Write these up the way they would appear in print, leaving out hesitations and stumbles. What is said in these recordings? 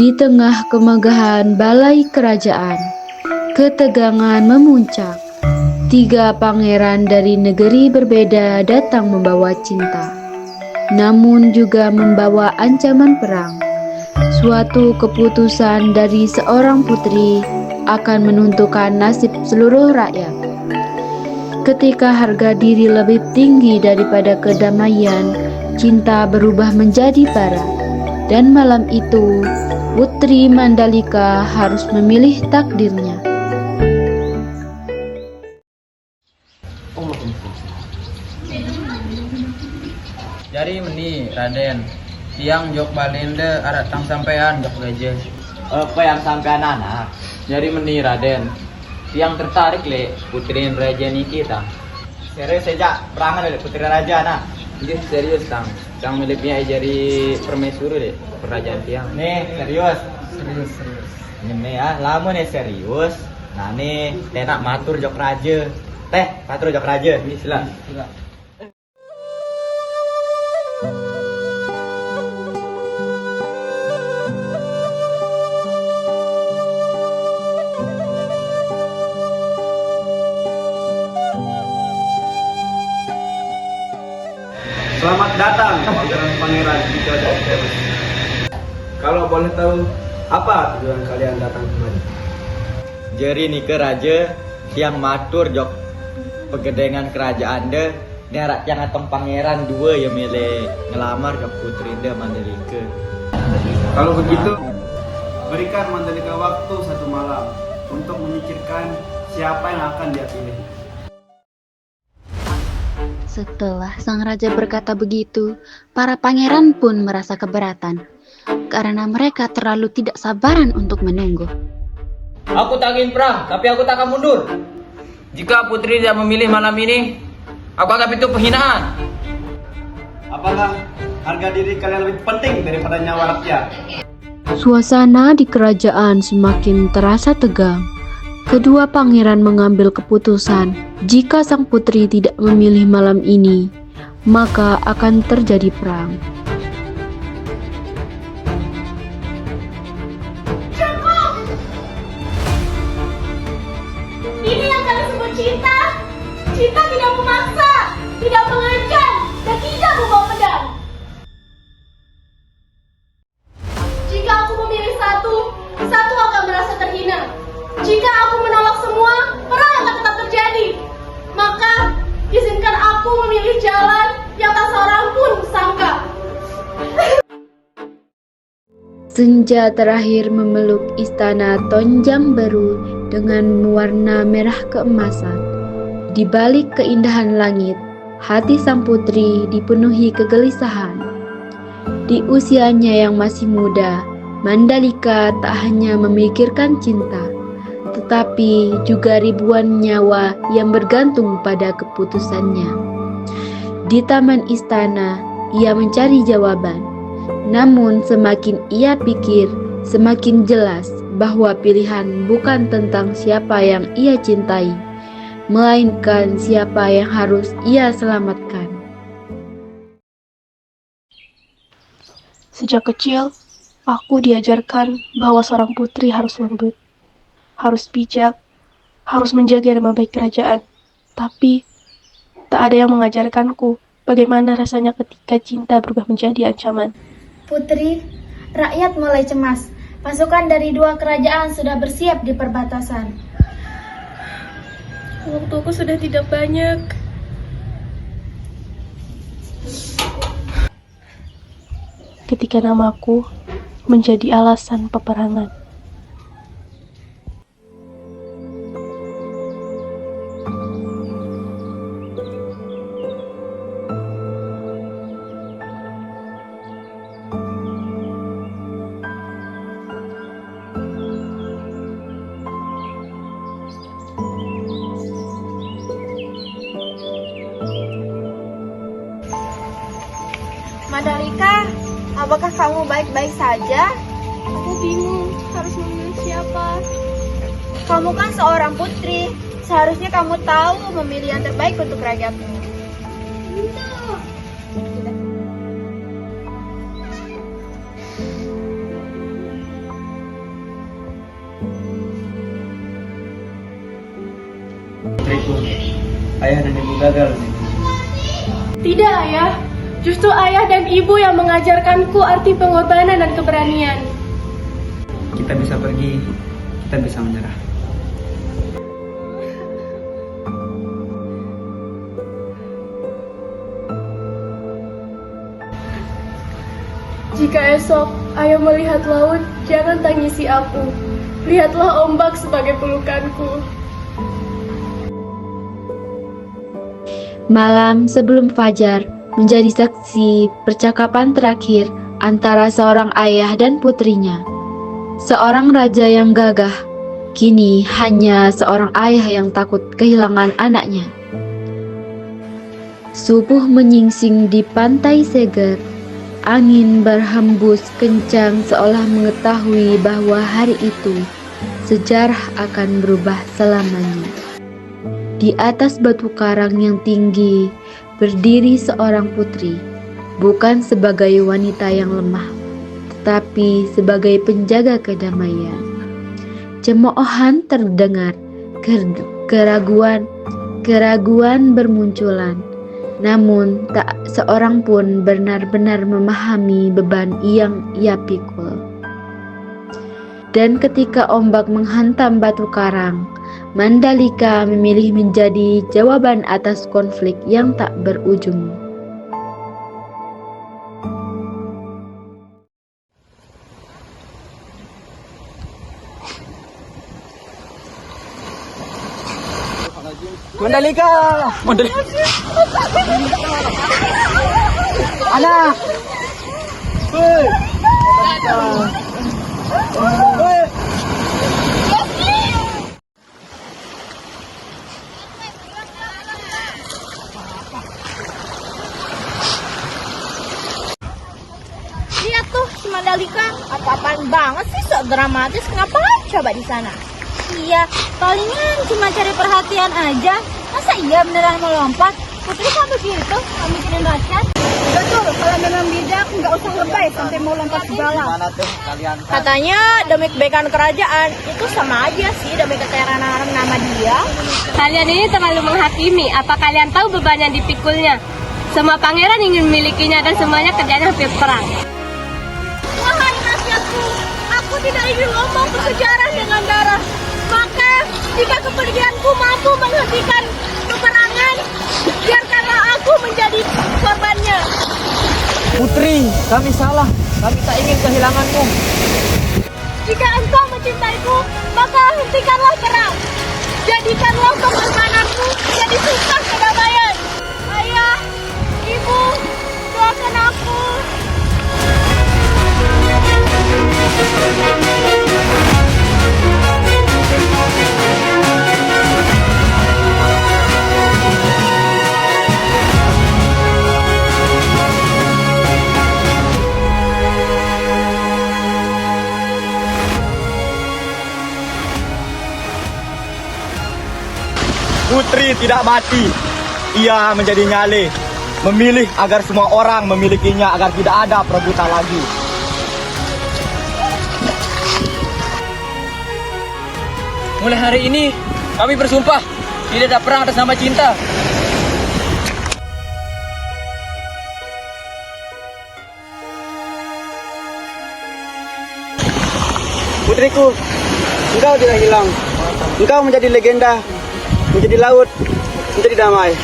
Di tengah kemegahan balai kerajaan, ketegangan memuncak. Tiga pangeran dari negeri berbeda datang membawa cinta, namun juga membawa ancaman perang. Suatu keputusan dari seorang putri akan menentukan nasib seluruh rakyat. Ketika harga diri lebih tinggi daripada kedamaian, cinta berubah menjadi bara. Dan malam itu, Putri Mandalika harus memilih takdirnya. Jari meni Raden, tiang jok balende arat tang sampean jok raja. Apa yang sampean anak? Jari meni Raden, tiang tertarik le putri raja niki tang. Serius saja, perangan oleh putri raja anak. Ini serius tang miliknya jari permaisuri le kerajaan tiang. Nih, serius. Serius. Ini ya, lama nih serius. Nah nih, tenak matur jok raja. Teh, matur jok raja. Sila. Selamat datang, pangeran Bidadari. Kalau boleh tahu, apa tujuan kalian datang kemari? Jeri nih ke raja, tiang matur jok pegedengan kerajaan de. Nerak tiang atong pangeran dua yang milih ngelamar jok putri de Mandalika. Kalau begitu, berikan Mandalika waktu 1 malam untuk memikirkan siapa yang akan dia pilih. Setelah sang raja berkata begitu, para pangeran pun merasa keberatan karena mereka terlalu tidak sabaran untuk menunggu. Aku tak ingin perang, tapi aku tak akan mundur. Jika putri tidak memilih malam ini, aku anggap itu penghinaan. Apakah harga diri kalian lebih penting daripada nyawa rakyat? Suasana di kerajaan semakin terasa tegang. Kedua pangeran mengambil keputusan, jika sang putri tidak memilih malam ini, maka akan terjadi perang. Ini yang kalian sebut cinta? Cinta tidak memaksa, tidak mengancam, dan tidak membawa pedang. Jika aku memilih satu akan merasa terhina. Jika aku menolak semua, perang akan tetap terjadi. Maka, izinkan aku memilih jalan yang tak seorang pun sangka. Senja terakhir memeluk istana Tonjang Baru dengan warna merah keemasan. Di balik keindahan langit, hati sang putri dipenuhi kegelisahan. Di usianya yang masih muda, Mandalika tak hanya memikirkan cinta, tetapi juga ribuan nyawa yang bergantung pada keputusannya. Di taman istana, ia mencari jawaban. Namun semakin ia pikir, semakin jelas bahwa pilihan bukan tentang siapa yang ia cintai, melainkan siapa yang harus ia selamatkan. Sejak kecil, aku diajarkan bahwa seorang putri harus lembut, harus bijak, harus menjaga nama baik kerajaan. Tapi, tak ada yang mengajarkanku bagaimana rasanya ketika cinta berubah menjadi ancaman. Putri, rakyat mulai cemas. Pasukan dari 2 kerajaan sudah bersiap di perbatasan. Waktuku sudah tidak banyak. Ketika namaku menjadi alasan peperangan. Mandalika, apakah kamu baik-baik saja? Aku bingung, harus memilih siapa. Kamu kan seorang putri, seharusnya kamu tahu memilih yang terbaik untuk rakyatmu. Putriku, ayah dan ibu gagal nih. Tidak, ayah. Justru ayah dan ibu yang mengajarkanku arti pengorbanan dan keberanian. Kita bisa pergi, kita bisa menyerah. Jika esok ayah melihat laut, jangan tangisi aku. Lihatlah ombak sebagai pelukanku. Malam sebelum fajar menjadi saksi percakapan terakhir antara seorang ayah dan putrinya. Seorang raja yang gagah, kini hanya seorang ayah yang takut kehilangan anaknya. Subuh menyingsing di pantai seger. Angin berhembus kencang seolah mengetahui bahwa hari itu sejarah akan berubah selamanya. Di atas batu karang yang tinggi berdiri seorang putri, bukan sebagai wanita yang lemah, tetapi sebagai penjaga kedamaian. Cemoohan terdengar, keraguan bermunculan. Namun tak seorang pun benar-benar memahami beban yang ia pikul. Dan ketika ombak menghantam batu karang, Mandalika memilih menjadi jawaban atas konflik yang tak berujung. Mandalika! Anak! Hei! Hei! Lihat tuh si Mandalika, apa-apaan banget sih, sok dramatis. Ngapain coba di sana? Iya, palingan cuma cari perhatian aja. Masa iya beneran mau lompat? Putri kok begitu? Gak mikirin rakyat? Betul, kalau memang bijak nggak usah lebay sampai mau lompat segala. Gimana tuh kalian? Katanya demi kebaikan kerajaan, itu sama aja sih demi ketenaran nama dia. Kalian ini terlalu menghakimi. Apa kalian tahu beban yang dipikulnya? Semua pangeran ingin memilikinya dan semuanya kerjanya hampir perang. Wahai rakyatku, aku tidak ingin ngomong bersejarah dengan darah. Maka jika kepergianku mampu menghentikan peperangan, biarkanlah aku menjadi korbannya. Putri, kami salah. Kami tak ingin kehilanganmu. Jika engkau mencintaiku, maka hentikanlah perang. Jadikanlah pengorbananku jadi susah kedamaian. Ayah, ibu, doakan aku. Putri tidak mati. Ia menjadi nyale. Memilih agar semua orang memilikinya agar tidak ada perebutan lagi. Mulai hari ini, kami bersumpah tidak ada perang atas nama cinta. Putriku, engkau tidak hilang. Engkau menjadi legenda, menjadi laut, menjadi damai.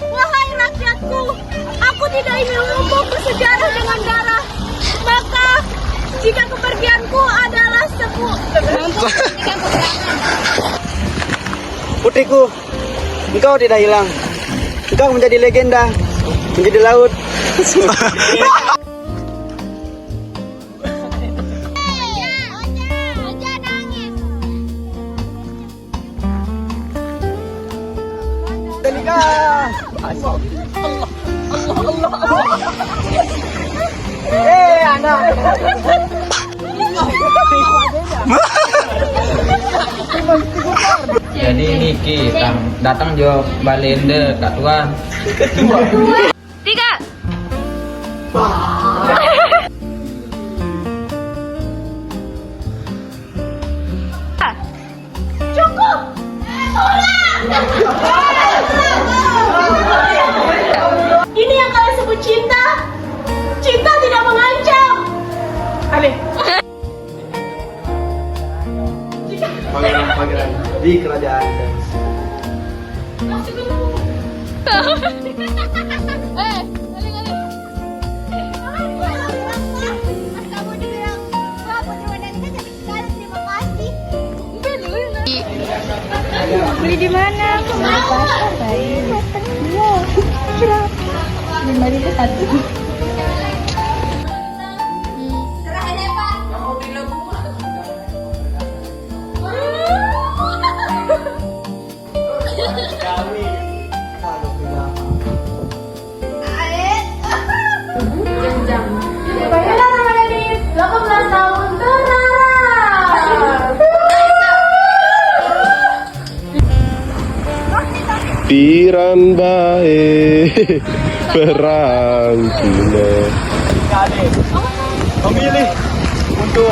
Wahai rakyatku, aku tidak ingin ngomong bersejarah dengan darah. Maka jika kepergianku adalah Putriku, engkau tidak hilang. Engkau menjadi legenda, menjadi laut. Jadi Niki datang jo balende Kak Tuan. 3. Ini yang kalian sebut cinta? Cinta tidak mengancam. Ale. Pangeran-pangeran di kerajaan. Beli di mana? Di pasar, baik. Iya. Berapa? 5.000 satu. Pangeran Ramadhanit, 18 tahun keras. Piran bae perang Cina. Memilih untuk